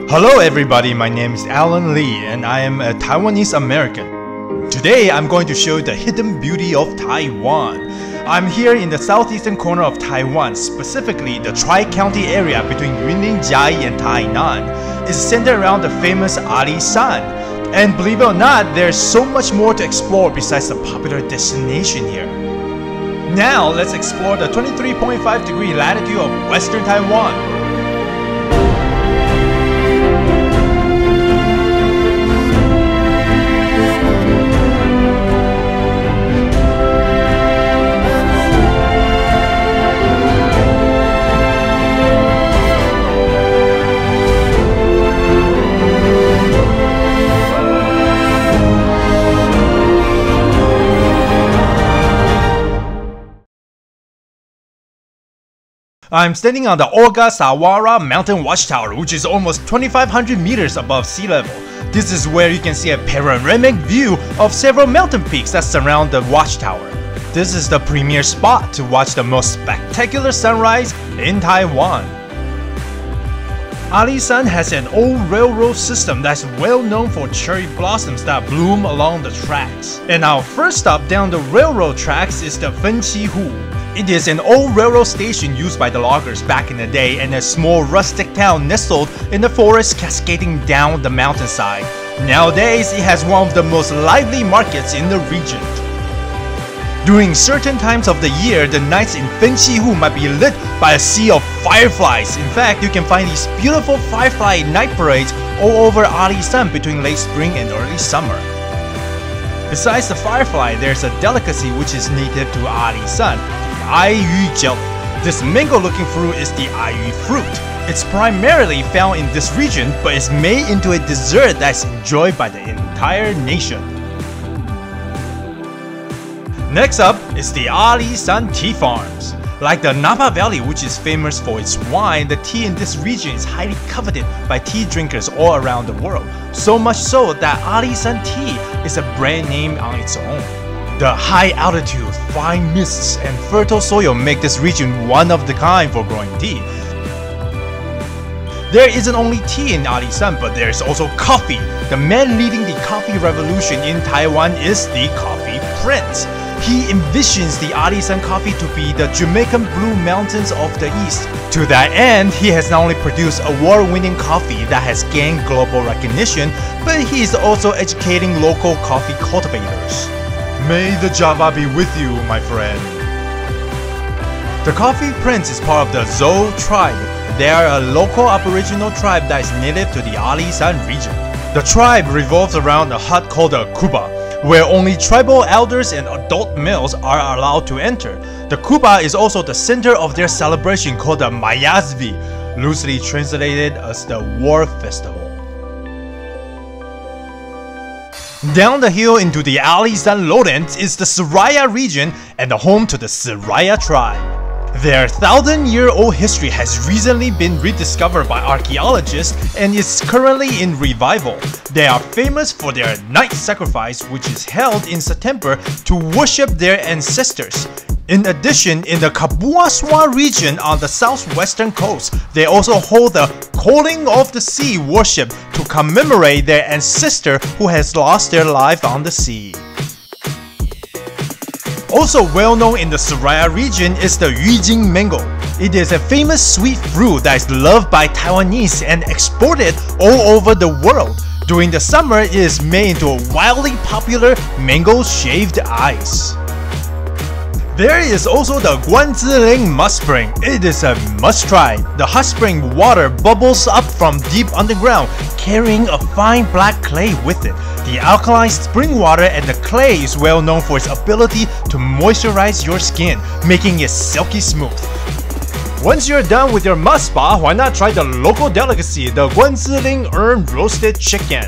Hello everybody, my name is Alan Lee and I am a Taiwanese American. Today I'm going to show you the hidden beauty of Taiwan. I'm here in the southeastern corner of Taiwan, specifically the Tri-County area between Yunlin-Jiayi and Tainan. It's centered around the famous Alishan. And believe it or not, there's so much more to explore besides the popular destination here. Now let's explore the 23.5 degree latitude of Western Taiwan. I'm standing on the Ogasawara Mountain Watchtower, which is almost 2,500 meters above sea level. This is where you can see a panoramic view of several mountain peaks that surround the watchtower. This is the premier spot to watch the most spectacular sunrise in Taiwan. Alishan has an old railroad system that's well known for cherry blossoms that bloom along the tracks. And our first stop down the railroad tracks is the Fenqihu. It is an old railroad station used by the loggers back in the day and a small rustic town nestled in the forest cascading down the mountainside. Nowadays, it has one of the most lively markets in the region. During certain times of the year, the nights in Fenqihu might be lit by a sea of fireflies. In fact, you can find these beautiful firefly night parades all over Alishan between late spring and early summer. Besides the firefly, there's a delicacy which is native to Alishan, the Ayu jelly. This mango-looking fruit is the Ayu fruit. It's primarily found in this region, but it's made into a dessert that's enjoyed by the entire nation. Next up is the Alishan Tea Farms. Like the Napa Valley, which is famous for its wine, the tea in this region is highly coveted by tea drinkers all around the world. So much so that Alishan tea is a brand name on its own. The high altitude, fine mists, and fertile soil make this region one of the kind for growing tea. There isn't only tea in Alishan, but there's also coffee. The man leading the coffee revolution in Taiwan is the Coffee Prince. He envisions the Alishan coffee to be the Jamaican Blue Mountains of the East. To that end, he has not only produced award-winning coffee that has gained global recognition, but he is also educating local coffee cultivators. May the Java be with you, my friend. The Coffee Prince is part of the Zou tribe. They are a local aboriginal tribe that is native to the Alishan region. The tribe revolves around a hut called a kuba, where only tribal elders and adult males are allowed to enter. The kuba is also the center of their celebration called the Mayazvi, loosely translated as the War Festival. Down the hill into the Alishan lowlands is the Siraya region and the home to the Siraya tribe. Their 1,000-year-old history has recently been rediscovered by archaeologists and is currently in revival. They are famous for their night sacrifice, which is held in September to worship their ancestors. In addition, in the Kabuaswa region on the southwestern coast, they also hold the Calling of the Sea worship to commemorate their ancestor who has lost their life on the sea. Also well known in the Siraya region is the Yujing mango. It is a famous sweet fruit that is loved by Taiwanese and exported all over the world. During the summer, it is made into a wildly popular mango shaved ice. There is also the Guanziling mud spring. It is a must try. The hot spring water bubbles up from deep underground, carrying a fine black clay with it. The alkaline spring water and the clay is well known for its ability to moisturize your skin, making it silky smooth. Once you're done with your mud spa, why not try the local delicacy, the Guanziling roasted chicken.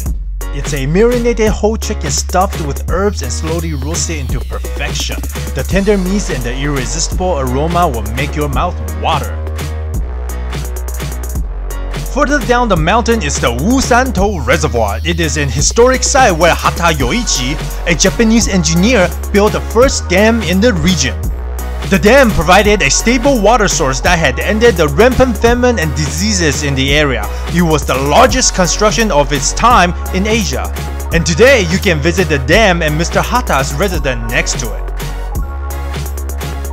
It's a marinated whole chicken stuffed with herbs and slowly roasted into perfection. The tender meats and the irresistible aroma will make your mouth water. Further down the mountain is the Santo Reservoir. It is an historic site where Hata Yoichi, a Japanese engineer, built the first dam in the region. The dam provided a stable water source that had ended the rampant famine and diseases in the area. It was the largest construction of its time in Asia. And today, you can visit the dam and Mr. Hatta's residence next to it.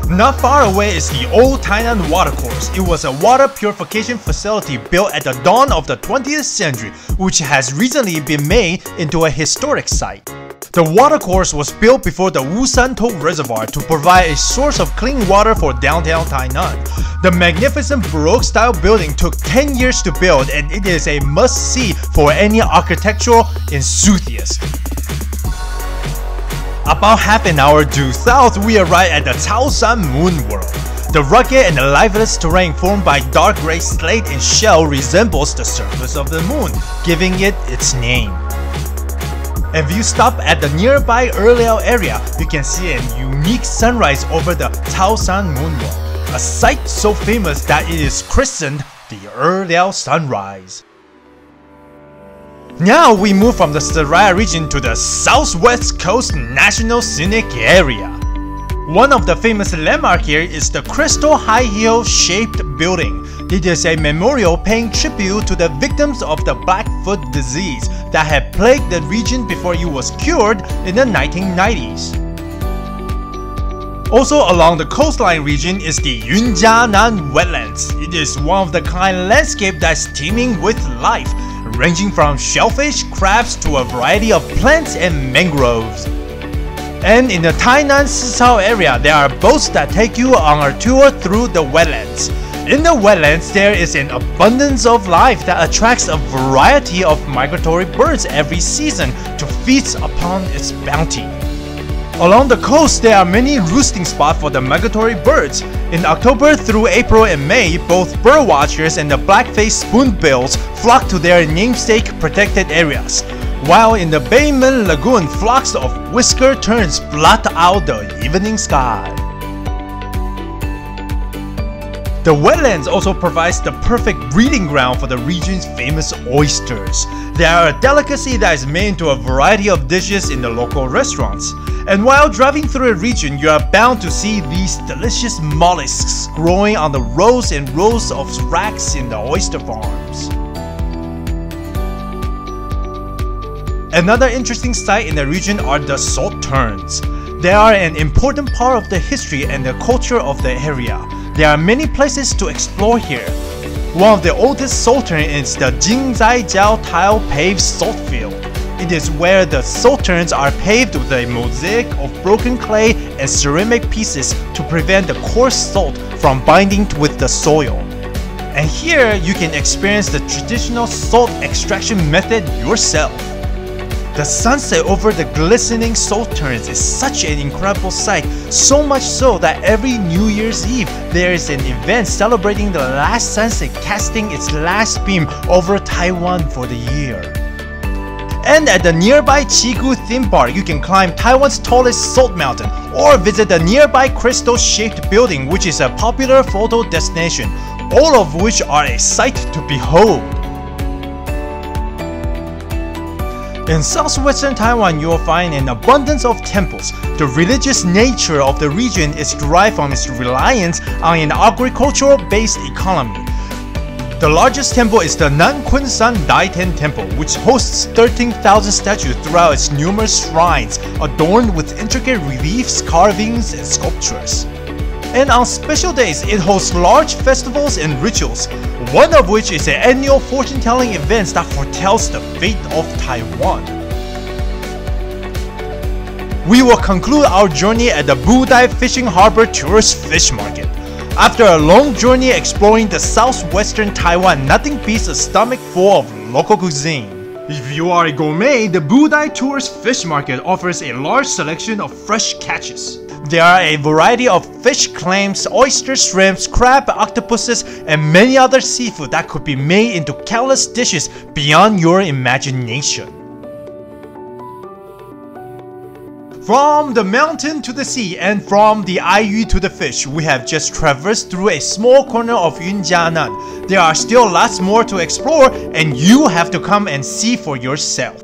Not far away is the old Thailand Waterfalls. It was a water purification facility built at the dawn of the 20th century, which has recently been made into a historic site. The watercourse was built before the Santo Reservoir to provide a source of clean water for downtown Tainan. The magnificent Baroque-style building took 10 years to build, and it is a must-see for any architectural enthusiast. About half an hour due south, we arrive at the Taosan Moon World. The rugged and lifeless terrain formed by dark gray slate and shell resembles the surface of the moon, giving it its name. And if you stop at the nearby Erliao area, you can see a unique sunrise over the Taosan Moon World, a sight so famous that it is christened the Erliao Sunrise. Now we move from the Seraya region to the Southwest Coast National Scenic Area. One of the famous landmarks here is the Crystal High Heel shaped building. It is a memorial paying tribute to the victims of the Blackfoot disease that had plagued the region before it was cured in the 1990s. Also along the coastline region is the雲嘉南wetlands. It is one of the kind landscape that's teeming with life, ranging from shellfish, crabs to a variety of plants and mangroves. And in the Tainan Sicao area, there are boats that take you on a tour through the wetlands. In the wetlands, there is an abundance of life that attracts a variety of migratory birds every season to feast upon its bounty. Along the coast, there are many roosting spots for the migratory birds. In October through April and May, both birdwatchers and the black-faced spoonbills flock to their namesake protected areas. While in the Bayman Lagoon, flocks of whisker terns blot out the evening sky. The wetlands also provides the perfect breeding ground for the region's famous oysters. They are a delicacy that is made into a variety of dishes in the local restaurants. And while driving through a region, you are bound to see these delicious mollusks growing on the rows and rows of racks in the oyster farms. Another interesting sight in the region are the salt terns. They are an important part of the history and the culture of the area. There are many places to explore here. One of the oldest salt terns is the Jingzaijiao tile paved salt field. It is where the salt terns are paved with a mosaic of broken clay and ceramic pieces to prevent the coarse salt from binding with the soil. And here you can experience the traditional salt extraction method yourself. The sunset over the glistening salt terns is such an incredible sight, so much so that every New Year's Eve there is an event celebrating the last sunset casting its last beam over Taiwan for the year. And at the nearby Chigu theme park, you can climb Taiwan's tallest salt mountain or visit the nearby crystal-shaped building, which is a popular photo destination, all of which are a sight to behold. In southwestern Taiwan, you will find an abundance of temples. The religious nature of the region is derived from its reliance on an agricultural-based economy. The largest temple is the Nankunsan Daiten Temple, which hosts 13,000 statues throughout its numerous shrines, adorned with intricate reliefs, carvings, and sculptures. And on special days, it hosts large festivals and rituals, one of which is an annual fortune-telling event that foretells the fate of Taiwan. We will conclude our journey at the Budai Fishing Harbor Tourist Fish Market. After a long journey exploring the southwestern Taiwan, nothing beats a stomach full of local cuisine. If you are a gourmet, the Budai Tourist Fish Market offers a large selection of fresh catches. There are a variety of fish, clams, oysters, shrimps, crab, octopuses, and many other seafood that could be made into countless dishes beyond your imagination. From the mountain to the sea and from the Aiyu to the fish, we have just traversed through a small corner of雲嘉南. There are still lots more to explore, and you have to come and see for yourself.